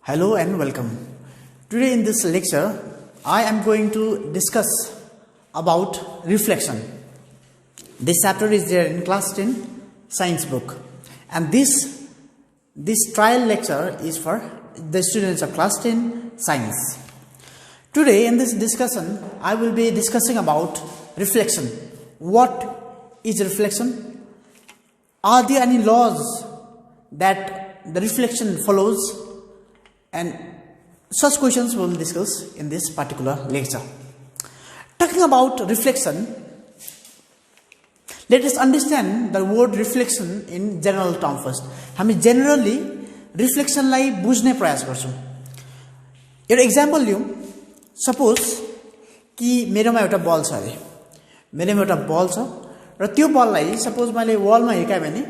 Hello and welcome. Today in this lecture, I am going to discuss about reflection. This chapter is there in class 10 science book, and this trial lecture is for the students of class 10 science. Today in this discussion, I will be discussing about reflection. What is reflection? Are there any laws that the reflection follows? And such questions we will discuss in this particular lecture. Talking about reflection, let us understand the word reflection in general term first. हामी generally reflection लाई बुझ्ने प्रयास गर्छौं. एउटा example लियौं. Suppose कि मेरोमा एउटा बल छ अरे. मेरोमा एउटा बल छ र त्यो बललाई सपोज मैले वलमा हिर्काए भने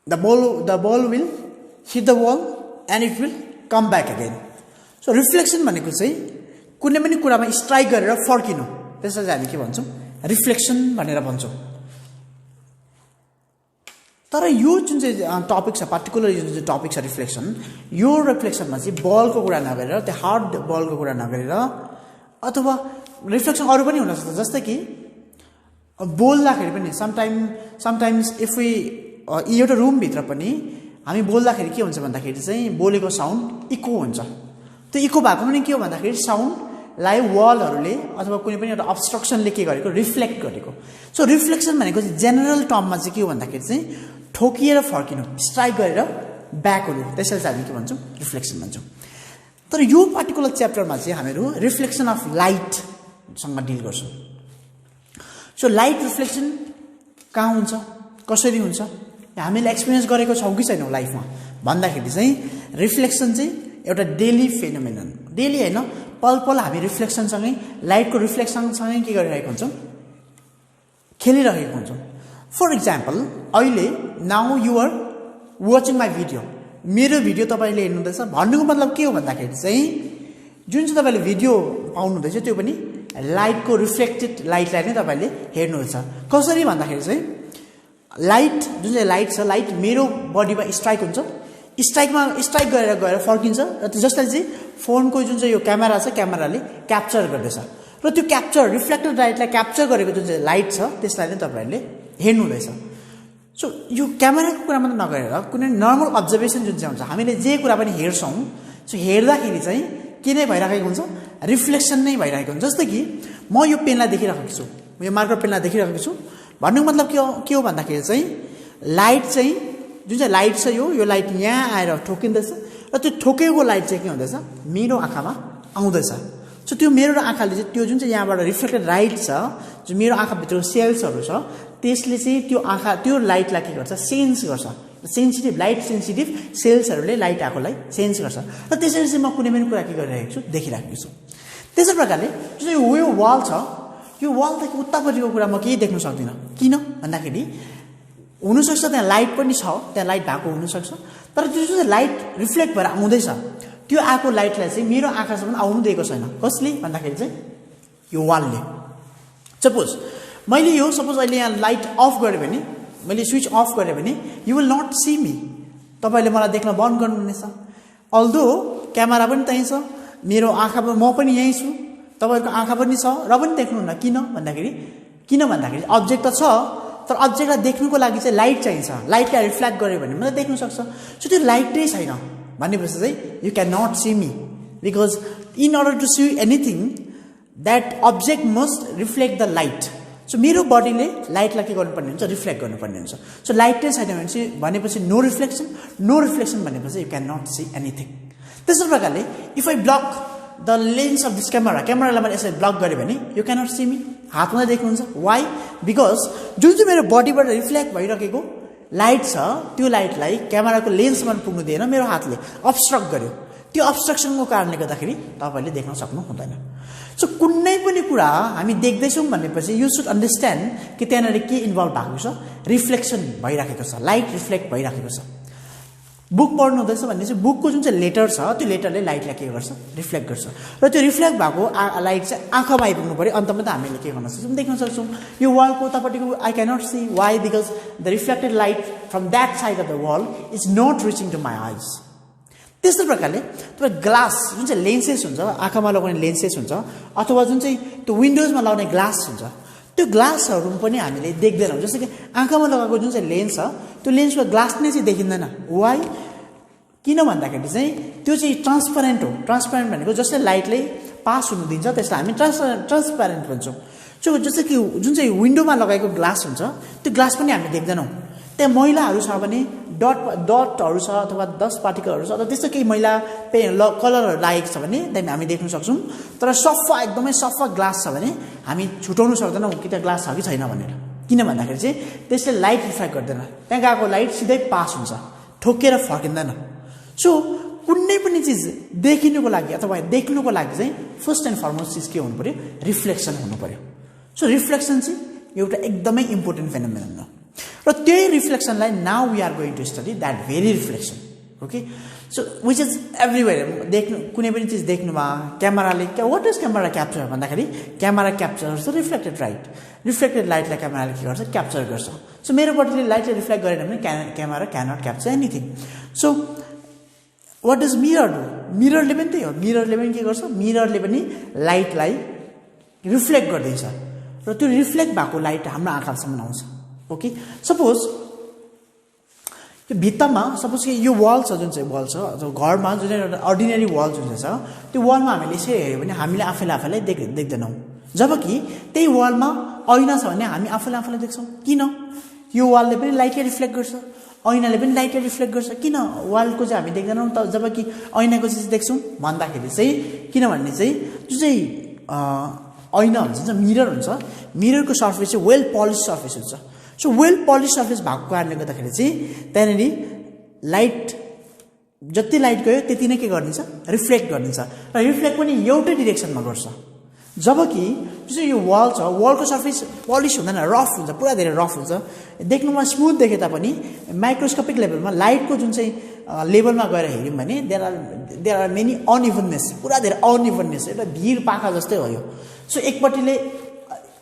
the ball will hit the wall and it will come back again. So reflection भनेको चाहिँ कुनै पनि कुरामा स्ट्राइक गरेर फर्किनु. त्यसलाई चाहिँ हामी के भन्छौं? रिफ्लेक्सन भनेर भन्छौं. तर यो जुन चाहिँ टपिक छ, पार्टिकुलर यो जुन चाहिँ टपिक छ रिफ्लेक्सन, यो रिफ्लेक्सनमा चाहिँ बलको कुरा नगरेर, त्यो हार्ड बलको कुरा नगरेर, अथवा रिफ्लेक्सन अरु पनि हुन सक्छ. जस्तै कि बोल्दाखेरि पनि समटाइम्स इफ वी एउटा रुम भित्र पनि हामी बोल्दाखेरि के हुन्छ भन्दाखेरि चाहिँ बोलेको साउन्ड इको हुन्छ. त्यो इको भएको पनि के हो भन्दाखेरि साउन्डलाई वलहरुले अथवा कुनै पनि एउटा अब्स्ट्रक्सनले के गरेको रिफ्लेक्ट गरेको. सो रिफ्लेक्सन भनेको चाहिँ जेनरल टर्ममा चाहिँ के हो भन्दाखेरि चाहिँ ठोकिएर फर्किनु, स्ट्राइक गरेर ब्याक हुनु. त्यसैले चाहिँ हामी के भन्छौं? रिफ्लेक्सन भन्छौं. तर यो पार्टिकुलर च्याप्टरमा चाहिँ हामीहरु रिफ्लेक्सन अफ लाइट सँग डिल गर्छौं. सो लाइट रिफ्लेक्सन कहाँ हुन्छ, कसरी हुन्छ, हामीले एक्सपीरियन्स गरेको छौं कि छैनौं लाइफमा भन्दाखेरि चाहिँ रिफ्लेक्सन चाहिँ एउटा डेली फेनोमेनन. डेली हैन, पल पल हामी रिफ्लेक्सन सँगै, लाइटको रिफ्लेक्सन सँगै के गरिरहेको हुन्छौं? खेलिरहेको हुन्छौं. फर एक्जाम्पल, अहिले now you are watching my video. मेरो भिडियो तपाईले हेर्नुहुँदैछ भन्नुको मतलब के हो भन्दाखेरि चाहिँ जुन चाहिँ तपाईले भिडियो पाउनुहुँदैछ त्यो पनि लाइटको रिफ्लेक्टेड लाइटलाई नै तपाईले हेर्नुहुन्छ. कसरी भन्दाखेरि चाहिँ लाइट जुन चाहिँ लाइट छ, लाइट मेरो बडीमा स्ट्राइक हुन्छ, स्ट्राइक गरेर गएर फर्किन्छ र जसलाई चाहिँ फोनको जुन चाहिँ यो क्यामेरा छ, क्यामेराले क्याप्चर गर्दैछ र त्यो क्याप्चर रिफ्लेक्टेड लाइटलाई क्याप्चर गरेको जुन चाहिँ लाइट छ त्यसलाई नै तपाईहरुले हेर्नुहुँदैछ. सो यो क्यामेराको कुरा मात्र नगरेर कुनै नर्मल अब्जर्भेसन जुन चाहिँ हुन्छ, हामीले जे कुरा पनि हेर्छौं, सो हेर्दाखेरि चाहिँ के नै भइरहेको हुन्छ? रिफ्लेक्सन नै भइरहेको हुन्छ. जस्तै कि म यो पेनलाई देखिरहेको छु, म यो मार्कर पेनलाई देखिरहेको छु भन्नुको मतलब के हो भन्दाखेरि चाहिँ लाइट चाहिँ जुन चाहिँ लाइट छ यो लाइट यहाँ आएर ठोकिँदैछ र त्यो ठोकेको लाइट चाहिँ के हुँदैछ? मेरो आँखामा आउँदैछ. सो त्यो मेरो आँखाले चाहिँ त्यो जुन चाहिँ यहाँबाट रिफ्लेक्टेड लाइट छ, जो मेरो आँखाभित्र सेल्सहरु छ, त्यसले चाहिँ त्यो लाइटलाई के गर्छ? सेन्स गर्छ. सेन्सिटिभ लाइट सेन्सिटिभ सेल्सहरुले लाइट आँखालाई सेन्स गर्छ र त्यसरी चाहिँ म कुनै पनि कुरा के गरिरहेको छु? देखिरहेको छु. त्यसै प्रकारले जुन चाहिँ यो वाल छ, यो वालदेखि उतापट्टिको कुरा म केही देख्न सक्दिनँ. किन भन्दाखेरि हुनसक्छ त्यहाँ लाइट पनि छ, त्यहाँ लाइट भएको हुनसक्छ, तर त्यो जुन चाहिँ लाइट रिफ्लेक्ट भएर आउँदैछ त्यो आएको लाइटलाई चाहिँ मेरो आँखासम्म आउनु दिएको छैन. कसले भन्दाखेरि चाहिँ यो वालले. सपोज अहिले यहाँ लाइट अफ गरेँ भने, मैले स्विच अफ गरेँ भने you will not see me. तपाईले मलाई देख्न बन्द गर्नुहुनेछ. अल्दो क्यामेरा पनि त्यही छ, मेरो आँखामा म पनि यही छु, तपाईहरुको आँखा पनि छ र पनि देख्नुहुन्न. किन भन्दाखेरि अब्जेक्ट त छ, तर अब्जेक्टलाई देख्नुको लागि चाहिँ लाइट चाहिन्छ. लाइटलाई रिफ्लेक्ट गर्यो भने मात्रै देख्न सक्छ. सो त्यो लाइटै छैन भनेपछि चाहिँ you can not see me, because in order to see anything that object must reflect the light. So मेरो बडीले लाइटलाई के गर्नुपर्ने हुन्छ? रिफ्लेक्ट गर्नुपर्ने हुन्छ. सो लाइटै छैन भनेपछि नो रिफ्लेक्सन भनेपछि you can not see anything. त्यसै प्रकारले if I block the lens of this क्यामेरालाई मैले यसरी ब्लक गरेँ भने यु क्यानट सी मी. हातमा देख्नुहुन्छ. वाइ? बिकज जुन चाहिँ मेरो बडीबाट रिफ्लेक्ट भइरहेको लाइट छ त्यो लाइटलाई क्यामेराको लेन्समा पुग्नु दिएन, मेरो हातले अब्स्ट्रक्ट गर्यो. त्यो अब्स्ट्रक्सनको कारणले गर्दाखेरि तपाईले देख्न सक्नु हुँदैन. सो कुनै पनि कुरा हामी देख्दैछौँ भनेपछि यु सुड अन्डरस्ट्यान्ड कि त्यहाँनिर के इन्भल्भ भएको छ? रिफ्लेक्सन भइरहेको छ, लाइट रिफ्लेक्ट भइरहेको छ. बुक पढ्नु हुँदैछ भने चाहिँ बुकको जुन चाहिँ लेटर छ त्यो लेटरले लाइटलाई के गर्छ? रिफ्लेक्ट गर्छ. र त्यो रिफ्लेक्ट भएको लाइट चाहिँ आँखामा आइपुग्नु पर्यो, अन्तमा त हामीले के गर्न सक्छौँ? देख्न सक्छौँ. यो वालको उतापट्टिको I cannot see. Why? Because the reflected light from that side of the wall is not reaching to my eyes. त्यस्तै प्रकारले तपाईँ ग्लास जुन चाहिँ लेन्सेस हुन्छ आँखामा लगाउने लेन्सेस हुन्छ अथवा जुन चाहिँ त्यो विन्डोजमा लगाउने ग्लास हुन्छ त्यो ग्लासहरू पनि हामीले देख्दैनौँ जस्तो कि आँखामा लगाएको जुन चाहिँ लेन्स छ त्यो लेन्सको ग्लास नै चाहिँ देखिँदैन वाइ किन भन्दाखेरि चाहिँ त्यो चाहिँ ट्रान्सपरेन्ट हो ट्रान्सपरेन्ट भनेको जसले लाइटले पास हुनु दिन्छ त्यसलाई हामी ट्रान्सप्यारेन्ट भन्छौँ सो जस्तो कि जुन चाहिँ विन्डोमा लगाएको ग्लास हुन्छ त्यो ग्लास पनि हामी देख्दैनौँ त्यहाँ मैलाहरू छ भने डटहरू छ अथवा डस्ट पार्टिकलहरू छ अथवा त्यस्तो केही मैला कलरहरू लागेको छ भने हामी देख्न सक्छौँ तर सफा एकदमै सफा ग्लास छ भने हामी छुटाउनु सक्दैनौँ कि त्यो ग्लास छ कि छैन भनेर किन भन्दाखेरि चाहिँ त्यसले लाइट रिफ्लेक्ट गर्दैन त्यहाँ गएको लाइट सिधै पास हुन्छ ठोकेर फर्किँदैन सो कुनै पनि चिज देखिनुको लागि अथवा देख्नुको लागि चाहिँ फर्स्ट एन्ड फरमोस्ट चिज के हुनु पर्यो रिफ्लेक्सन हुनु पर्यो सो रिफ्लेक्सन चाहिँ एउटा एकदमै इम्पोर्टेन्ट फेनोमेनन हो र त्यही रिफ्लेक्सनलाई now we are going to study that very reflection okay so which is everywhere देख्नु कुनै पनि चिज देख्नुमा क्यामेराले वाट इज क्यामेरा क्याप्चर भन्दाखेरि camera capture reflected light reflected लाइटलाई क्यामेराले के गर्छ क्याप्चर गर्छ सो मेरोपट्टिले लाइटले रिफ्लेक्ट गरेन भने camera cannot capture anything so what is mirror do मिररले पनि त्यही हो मिररले पनि के गर्छ मिररले पनि लाइटलाई रिफ्लेक्ट गरिदिन्छ र त्यो रिफ्लेक्ट भएको लाइट हाम्रो आँखासम्म आउँछ ओके सपोज यो भित्तामा सपोज कि यो वाल छ जुन चाहिँ वाल छ घरमा जुन चाहिँ एउटा अर्डिनेरी वाल जुन चाहिँ छ त्यो वालमा हामीले यसरी हेऱ्यो भने हामीले आफैलाई देख्दैनौँ जबकि त्यही वालमा ऐना छ भने हामी आफैलाई देख्छौँ किन यो वालले पनि लाइटले रिफ्लेक्ट गर्छ ऐनाले पनि लाइटले रिफ्लेक्ट गर्छ किन वालको चाहिँ हामी देख्दैनौँ त जबकि ऐनाको चाहिँ देख्छौँ भन्दाखेरि चाहिँ किनभने चाहिँ जुन चाहिँ ऐना हुन्छ मिरर हुन्छ मिररको सर्फेस चाहिँ वेल पलिस सर्फेस हुन्छ सो वेल पलिस सर्फेस भएको कारणले गर्दाखेरि चाहिँ त्यहाँनिर लाइट जति लाइट गयो त्यति नै के गरिदिन्छ रिफ्लेक्ट गरिदिन्छ र रिफ्लेक्ट पनि एउटै डिरेक्सनमा गर्छ जबकि जुन चाहिँ यो वाल छ वालको सर्फेस पलिस हुँदैन रफ हुन्छ पुरा धेरै रफ हुन्छ देख्नुमा स्मुथ देखे तापनि माइक्रोस्कोपिक लेभलमा लाइटको जुन चाहिँ लेभलमा गएर हेऱ्यौँ भने देयर आर मेनी अनइभननेस पुरा धेरै अनइभननेस एउटा भिर पाखा जस्तै हो यो सो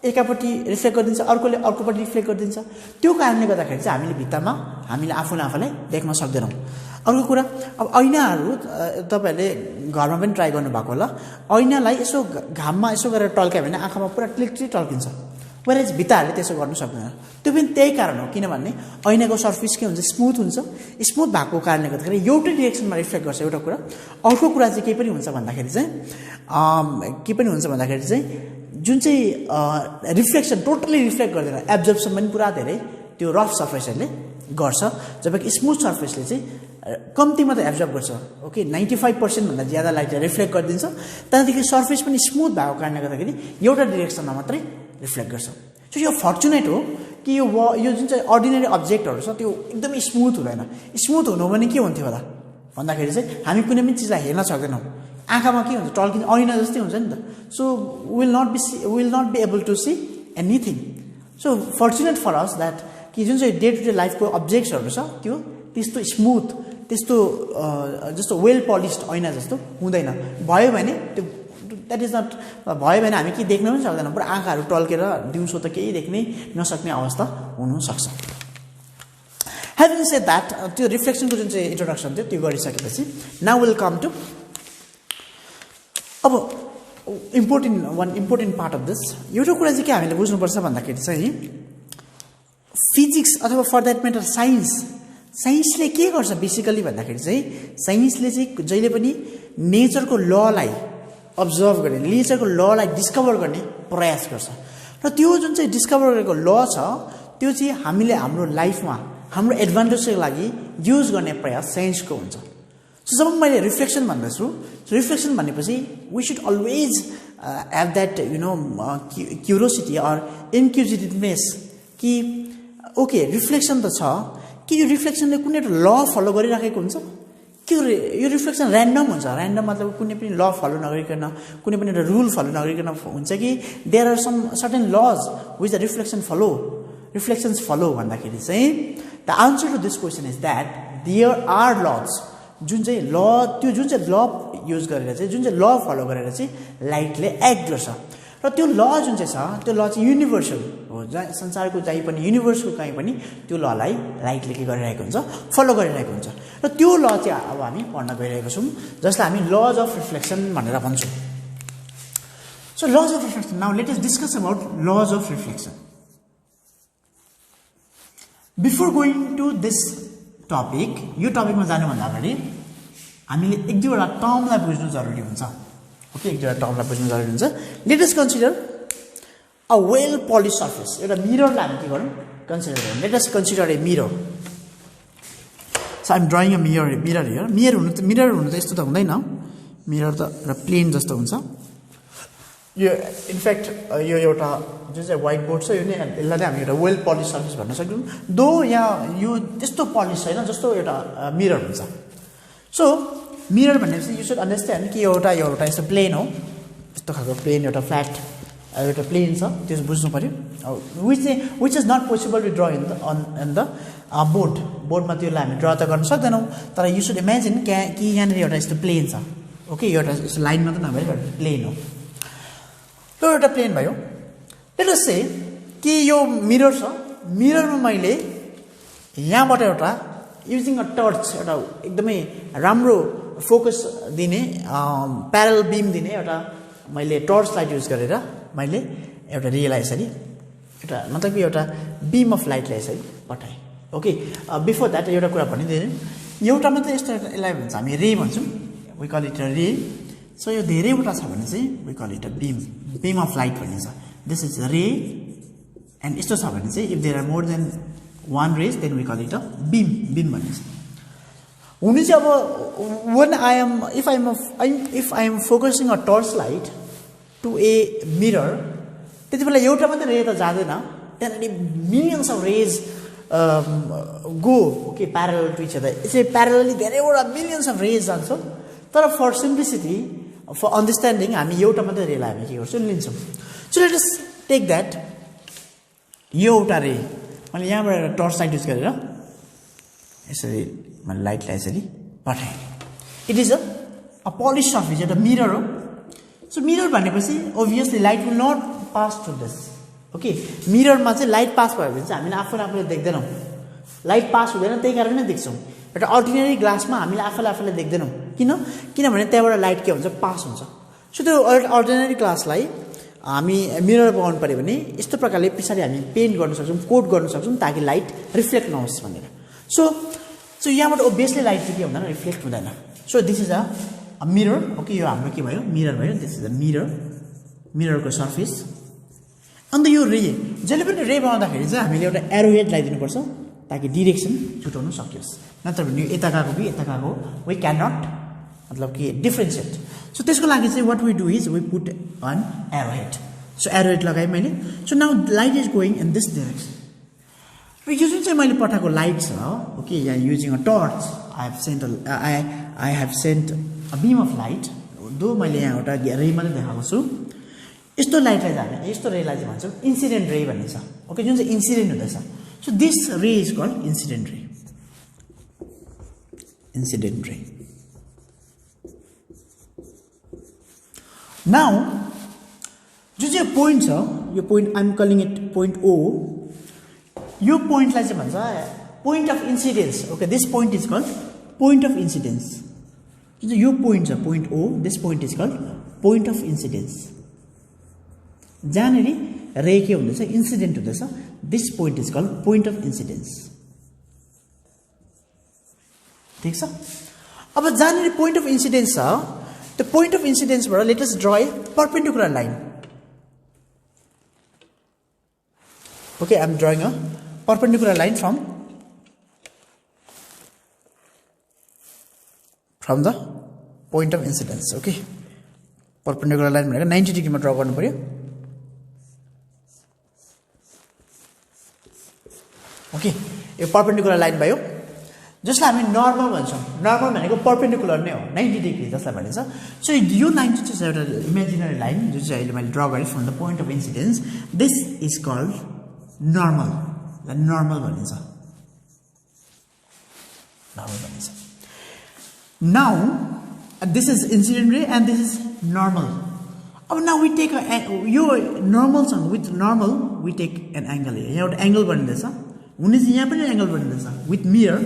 एकापट्टि रिफ्लेक्ट गरिदिन्छ अर्कोले अर्कोपट्टि रिफ्लेक्ट गरिदिन्छ त्यो कारणले गर्दाखेरि चाहिँ हामीले भित्तामा हामीले आफूलाई देख्न सक्दैनौँ अर्को कुरा अब ऐनाहरू तपाईँहरूले घरमा पनि ट्राई गर्नुभएको होला ऐनालाई यसो घाममा यसो गरेर टल्क्यायो भने आँखामा पुरा क्लिक्ली टल्किन्छ वेरेज भित्ताहरूले त्यसो गर्नु सक्दैन त्यो पनि त्यही कारण हो किनभने ऐनाको सर्फेस के हुन्छ स्मुथ हुन्छ स्मुथ भएको कारणले गर्दाखेरि एउटै डिरेक्सनमा रिफ्लेक्ट गर्छ एउटा कुरा अर्को कुरा चाहिँ के पनि हुन्छ भन्दाखेरि चाहिँ जुन चाहिँ रिफ्लेक्सन टोटली रिफ्लेक्ट गर्दैन एब्जर्प्सन पनि पुरा धेरै त्यो रफ सर्फेसहरूले गर्छ जबकि स्मुथ सर्फेसले चाहिँ कम्ती मात्रै एब्जर्ब गर्छ ओके 95% भन्दा ज्यादा लाइटले रिफ्लेक्ट गरिदिन्छ त्यहाँदेखि सर्फेस पनि स्मुथ भएको कारणले गर्दाखेरि एउटा डिरेक्सनमा मात्रै रिफ्लेक्ट गर्छ सो यो फर्चुनेट हो कि यो जुन चाहिँ अर्डिनरी अब्जेक्टहरू छ त्यो एकदमै स्मुथ हुँदैन स्मुथ हुनु भने के हुन्थ्यो होला भन्दाखेरि चाहिँ हामी कुनै पनि चिजलाई हेर्न सक्दैनौँ आँखामा के हुन्छ टल्किन्छ ऐना जस्तै हुन्छ नि त so will not be able to see anything so fortunate for us that कि जुन चाहिँ डे टु डे लाइफको अब्जेक्ट्सहरू छ त्यो त्यस्तो स्मुथ त्यस्तो जस्तो वेल पलिस्ड ऐना जस्तो हुँदैन भयो भने त्यो द्याट इज नट भयो भने हामी के देख्न पनि सक्दैनौँ पुरा आँखाहरू टल्केर दिउँसो त केही देख्नै नसक्ने अवस्था हुनसक्छ ह्याभिङ सेड द्याट त्यो रिफ्लेक्सनको जुन चाहिँ इन्ट्रोडक्सन थियो त्यो गरिसकेपछि नाउ विल कम टु अब इम्पोर्टेन्ट पार्ट अफ दिस एउटा कुरा चाहिँ के हामीले बुझ्नुपर्छ भन्दाखेरि चाहिँ फिजिक्स अथवा फर द्याट म्याटर साइन्सले के गर्छ बेसिकली भन्दाखेरि चाहिँ साइन्सले चाहिँ जहिले पनि नेचरको ललाई अब्जर्भ गर्ने नेचरको ललाई डिस्कभर गर्ने प्रयास गर्छ र त्यो जुन चाहिँ डिस्कभर गरेको ल छ त्यो चाहिँ हामीले हाम्रो लाइफमा हाम्रो एडभान्टेजको लागि युज गर्ने प्रयास साइन्सको हुन्छ सो जब मैले रिफ्लेक्सन भन्दैछु रिफ्लेक्सन भनेपछि we should always have that curiosity or inquisitiveness कि ओके रिफ्लेक्सन त छ कि यो रिफ्लेक्सनले कुनै एउटा ल फलो गरिराखेको हुन्छ कि यो रिफ्लेक्सन ऱ्यान्डम हुन्छ ऱ्यान्डम मतलब कुनै पनि ल फलो नगरिकन कुनै पनि एउटा रुल फलो नगरिकन हुन्छ कि there are some certain laws which the reflections follow भन्दाखेरि चाहिँ the answer to this question is that there are laws जुन चाहिँ ल युज गरेर चाहिँ जुन चाहिँ ल फलो गरेर चाहिँ लाइटले एक्ट गर्छ र त्यो ल जुन चाहिँ छ त्यो ल चाहिँ युनिभर्सल हो जहाँ संसारको जहीँ पनि युनिभर्सको कहीँ पनि त्यो ललाई लाइटले के गरिरहेको हुन्छ फलो गरिरहेको हुन्छ र त्यो ल चाहिँ अब हामी पढ्न गइरहेको छौँ जसलाई हामी लज अफ रिफ्लेक्सन भनेर भन्छौँ so laws of reflection now let us discuss about laws of reflection before going to this topic यो टपिकमा जानुभन्दा अगाडि हामीले एक दुईवटा टर्मलाई बुझ्नु जरुरी हुन्छ ओके एक दुईवटा टर्मलाई बुझ्नु जरुरी हुन्छ let us consider a well Polish surface एउटा मिररलाई हामी के गरौँ कन्सिडर गरौँ let us consider a mirror so I'm drawing a mirror here mirror हुनु त यस्तो त हुँदैन मिरर त एउटा प्लेन जस्तो हुन्छ यो इनफ्याक्ट यो एउटा जुन चाहिँ व्हाइट बोर्ड छ यो नै यसलाई नै हामी एउटा वेल पोलिश सर्फेस भन्न सक्छौँ दो यहाँ यो त्यस्तो पोलिश छैन जस्तो एउटा मिरर हुन्छ सो मिरर भनेपछि यु सुड अन्डरस्ट्यान्ड कि एउटा यस्तो प्लेन हो यस्तो खालको प्लेन एउटा फ्ल्याट एउटा प्लेन छ त्यो बुझ्नु पर्यो which is not possible to draw in the बोर्डमा त्यसलाई हामी ड्र त गर्न सक्दैनौँ तर यु सुड इमेजिन कि यहाँनिर एउटा यस्तो प्लेन छ ओके एउटा यस्तो लाइन मात्र नभएर एउटा प्लेन हो त्यो एउटा प्लेन भयो लेट अस से कि यो मिरर छ मिररमा मैले यहाँबाट एउटा युजिङ अ टर्च एउटा एकदमै राम्रो फोकस दिने प्यारल बिम दिने एउटा मैले टर्च लाइट युज गरेर मैले एउटा रेलाई यसरी एउटा मतलब कि एउटा बिम अफ लाइटलाई यसरी पठाएँ ओके बिफोर द्याट एउटा कुरा भनिदिएँ एउटा मात्रै यस्तो यसलाई भन्छ हामी रे भन्छौँ we call it a ray so यो धेरैवटा छ भने चाहिँ we call it a beam of light भनिन्छ दिस इज रे एन्ड यस्तो छ भने चाहिँ if there are more than one rays then we call it a beam भनिन्छ हुनु चाहिँ अब when if I am focusing a torch light to a mirror त्यति बेला एउटा मात्रै रे त जाँदैन त्यहाँनिर millions of rays go okay parallel to each other यसै parallelly धेरैवटा millions of rays जान्छ तर for simplicity for understanding हामी एउटा मात्रै रेलाई हामी के गर्छौँ लिन्छौँ so let us take that यो एउटा रे मैले यहाँबाट एउटा टर्च लाइट युज गरेर यसरी मैले लाइटलाई यसरी पठाएँ it is a polish surface एउटा मिरर हो सो मिरर भनेपछि obviously light will not pass through this okay मिररमा चाहिँ लाइट पास भयो भने चाहिँ हामीले आफूले देख्दैनौँ लाइट पास हुँदैन त्यही कारण नै देख्छौँ एउटा अर्डिनेरी ग्लासमा हामीले आफूले देख्दैनौँ किनभने त्यहाँबाट लाइट के हुन्छ पास हुन्छ सो त्यो अर्डिनेरी ग्लासलाई हामी मिरर बनाउनु पऱ्यो भने यस्तो प्रकारले पछाडि हामी पेन्ट गर्न सक्छौँ कोट गर्न सक्छौँ ताकि लाइट रिफ्लेक्ट नहोस् भनेर सो यहाँबाट ओभियसली लाइट चाहिँ के हुँदैन रिफ्लेक्ट हुँदैन so this is a mirror okay यो हाम्रो के भयो मिरर भयो दिस इज अ मिररको सर्फेस अन्त यो रे जहिले पनि रे बनाउँदाखेरि चाहिँ हामीले एउटा एरो हेड लगाइदिनुपर्छ ताकि डिरेक्सन छुटाउन सकियोस् नत्र भने यो यता गएको कि यता गएको वी क्यान नट मतलब कि डिफ्रेन्सिएट सो त्यसको लागि चाहिँ what we do is we put an arrow head so arrow head लगाएँ मैले so now light is going in this direction र यो जुन चाहिँ मैले पठाएको लाइट छ ओके यहाँ using a torch I have sent a beam of light though मैले यहाँ एउटा रे मात्रै देखाएको छु यस्तो लाइटलाई चाहिँ हामी यस्तो रेलाई चाहिँ भन्छौँ इन्सिडेन्ट रे भन्ने छ ओके जुन चाहिँ इन्सिडेन्ट हुँदैछ so this ray is called incident ray now जुन चाहिँ पोइन्ट छ यो point I'm calling it point O यो पोइन्टलाई चाहिँ भन्छ point of incidence okay this point is called point of incidence जुन चाहिँ यो पोइन्ट छ point O this point is called point of incidence जहाँनिर रे के हुँदैछ इन्सिडेन्ट हुँदैछ this point is called point of incidence ठिक छ अब जहाँनिर पोइन्ट अफ इन्सिडेन्स छ the point of incidence बाट let us draw a perpendicular line okay I am drawing a perpendicular line from the point of incidence okay perpendicular line भनेको 90 डिग्रीमा draw गर्नु पर्यो okay यो perpendicular line भयो जसलाई हामी normal भन्छौँ नर्मल भनेको पर्पेन्डिकुलर नै हो 90 डिग्री जसलाई भनिन्छ सो यो 90 चाहिँ एउटा इमेजिनरी लाइन जुन चाहिँ अहिले मैले ड्र गरेँ from the point of incidence this is called normal भनिन्छ now this is incident ray and this is normal अब now we take यो normal सँग with normal we take an angle here. यहाँ एउटा angle बनिँदैछ हुने चाहिँ यहाँ पनि angle बनिँदैछ with mirror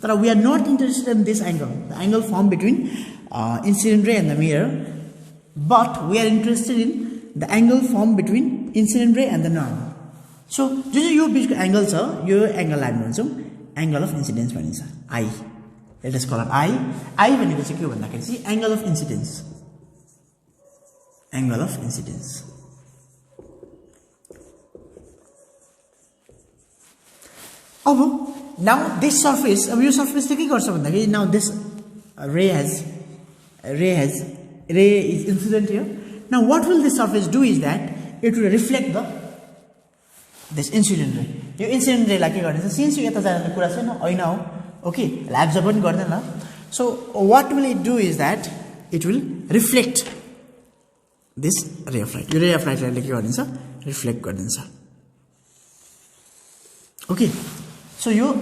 तर we are not interested in this angle, the angle formed between incident ray and the mirror, but we are interested in the angle formed between incident ray and the normal. So जुन चाहिँ यो बिचको angle छ यो angle हामी भन्छौँ angle of incidence भनिन्छ I. Let us call it I. I भनेको चाहिँ के हो भन्दाखेरि चाहिँ angle of incidence. Angle of incidence. अब now this surface, अब यो surface ले के गर्छ भन्दाखेरि now this ray is incident here. Now what will this surface do is that it will reflect this incident ray. यो incident ray लाई के गर्छ since यो यता जाने कुरा छैन हैन हो okay absorb पनि गर्दैन so what will it do is that it will reflect this ray of light. यो ray of light लाई के गरिन्छ reflect गरिदिन्छ okay. So यो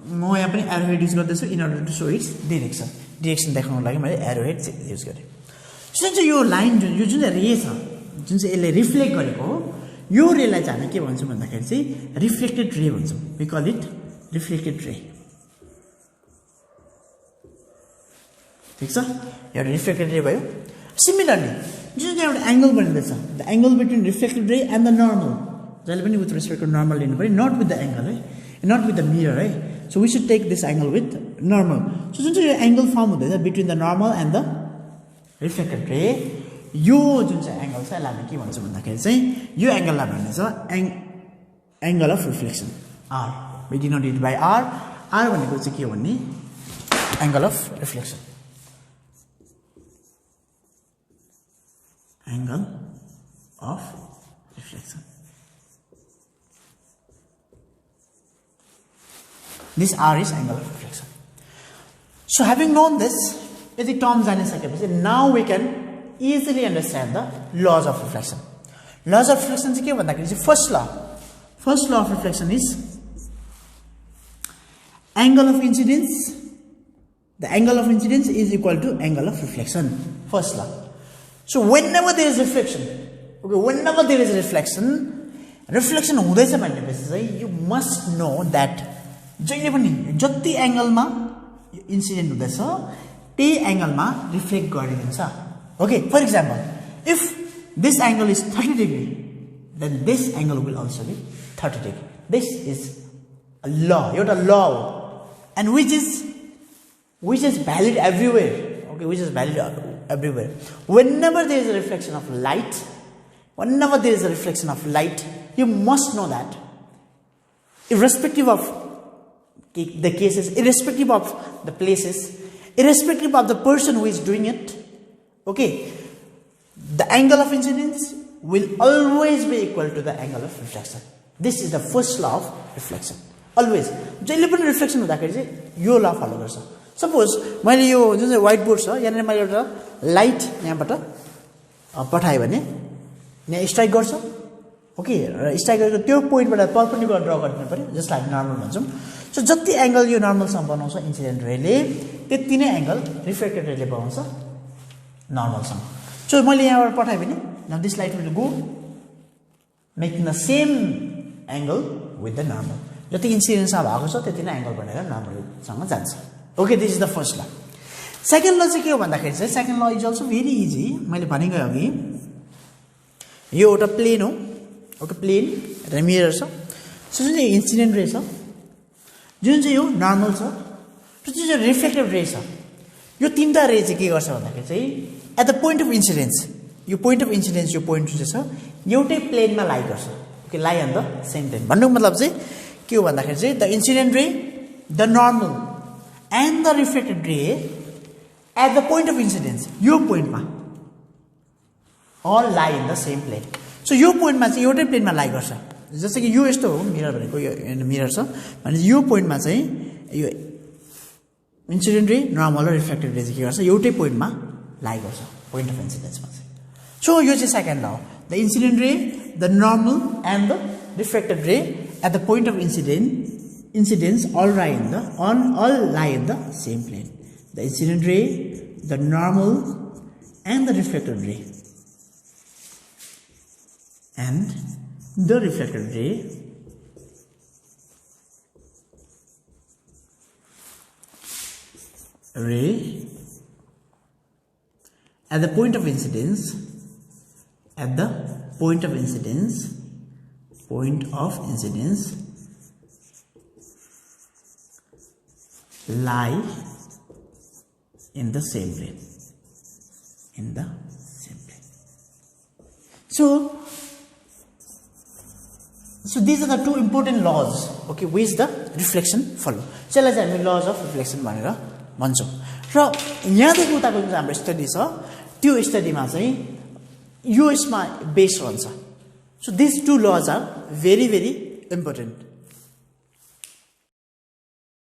म यहाँ पनि arrow head use गर्दैछु in order to show its direction देखाउनको लागि मैले arrow head use गरे. जुन चाहिँ यो लाइन यो जुन चाहिँ रे छ जुन चाहिँ यसले रिफ्लेक्ट गरेको हो यो रे लाई चाहिँ हामी के भन्छौँ भन्दाखेरि चाहिँ रिफ्लेक्टेड रे भन्छौँ. We call it reflected ray. ठीक छ एउटा रिफ्लेक्टेड रे भयो. Similarly जुन चाहिँ एउटा एंगल बनिँदैछ the angle between reflected ray and the normal जहिले पनि with respect to normal लिनु पर्यो not with the angle है not with the mirror है. So we should take this angle with normal. So जुन चाहिँ यो एंगल फर्म हुँदैछ between the normal and the reflected ray यो जुन चाहिँ एंगल छ यसलाई हामी के भन्छौँ भन्दाखेरि चाहिँ यो एंगललाई भनिन्छ angle of reflection R. We denote it by R. R भनेको चाहिँ के हो भन्ने angle of reflection angle of reflection. This R is angle of reflection. So having known this, यदि terms जानिसकेपछि now we can easily understand the laws of reflection. Laws of reflection चाहिँ के भन्दाखेरि चाहिँ first law of reflection is angle of incidence. The angle of incidence is equal to angle of reflection. First law. So whenever there is reflection, reflection हुँदैछ भनेपछि चाहिँ you must know that जहिले पनि जति एंगलमा इन्सिडेन्ट हुँदैछ त्यही एंगलमा reflect गरिदिन्छ. Okay, for example, if this angle is 30 degree, then this angle will also be 30 degree. This is a law, एउटा law हो, and which is valid everywhere. Okay, which is valid everywhere. Whenever there is a reflection of light, you must know that irrespective of the cases, irrespective of the places, irrespective of the person who is doing it, okay, the angle of incidence will always be equal to the angle of reflection. This is the first law of reflection. Always. जहिले पनि reflection हुँदाखेरि चाहिँ यो law follow गर्छ. Suppose मैले यो जुन चाहिँ व्हाइट बोर्ड छ यहाँ मैले एउटा लाइट यहाँबाट पठाए भने यहाँ स्ट्राइक गर्छ. ओके स्ट्राइक गरेको त्यो पोइन्टबाट परपेन्डिकुलर ड्रा गर्नु पर्यो जसलाई हामी नर्मल भन्छौँ. सो जति एंगल यो नर्मलसँग बनाउँछ इन्सिडेन्ट रेले त्यति नै एंगल रिफ्लेक्टेड रेले बनाउँछ नर्मलसँग. सो मैले यहाँबाट पठाए भने now this light will go making the same angle with the normal. जति इन्सिडेन्टसँग भएको छ त्यति नै एंगल बनेर नर्मलसँग जान्छ. Okay, this is the first law. Second law चाहिँ के हो भन्दाखेरि चाहिँ second law is also very easy. मैले भनेको अघि यो एउटा प्लेन हो. ओके प्लेन र मिरर छ. सो जुन चाहिँ इन्सिडेन्ट रे छ जुन चाहिँ यो नर्मल छ र जुन चाहिँ रिफ्लेक्टिभ रे छ यो तीनटा रे चाहिँ के गर्छ भन्दाखेरि चाहिँ at the point of incidence यो पोइन्ट अफ इन्सिडेन्स यो पोइन्ट चाहिँ छ एउटै प्लेनमा लाइ गर्छ. ओके लाइ अन द सेम प्लेन भन्नुको मतलब चाहिँ के हो भन्दाखेरि चाहिँ द इन्सिडेन्ट रे the normal and the reflected ray at the point of incidence यो point मा all lie in the same plane. So यो point मा चाहिँ एउटै प्लेनमा लाई गर्छ. जस्तो कि यो यस्तो हो मिरर भनेको यो मिरर छ भने यो point मा चाहिँ यो इन्सिडेन्ट रे नर्मल र रिफ्लेक्टेड रे चाहिँ के गर्छ एउटै point मा लाई गर्छ point of incidence मा चाहिँ. So यो चाहिँ second law. The incident ray, the normal and the reflected ray at the point of incidence all lie in the same plane. The incident ray, the normal and the reflected ray and the reflected ray at the point of incidence lie in the same plane. So these are the two important laws, okay, which the reflection follow. यसलाई चाहिँ हामी laws of reflection भनेर भन्छौँ. र यहाँदेखि उताको जुन हाम्रो स्टडी छ त्यो स्टडीमा चाहिँ यो यसमा बेस रहन्छ. So these two laws are very important.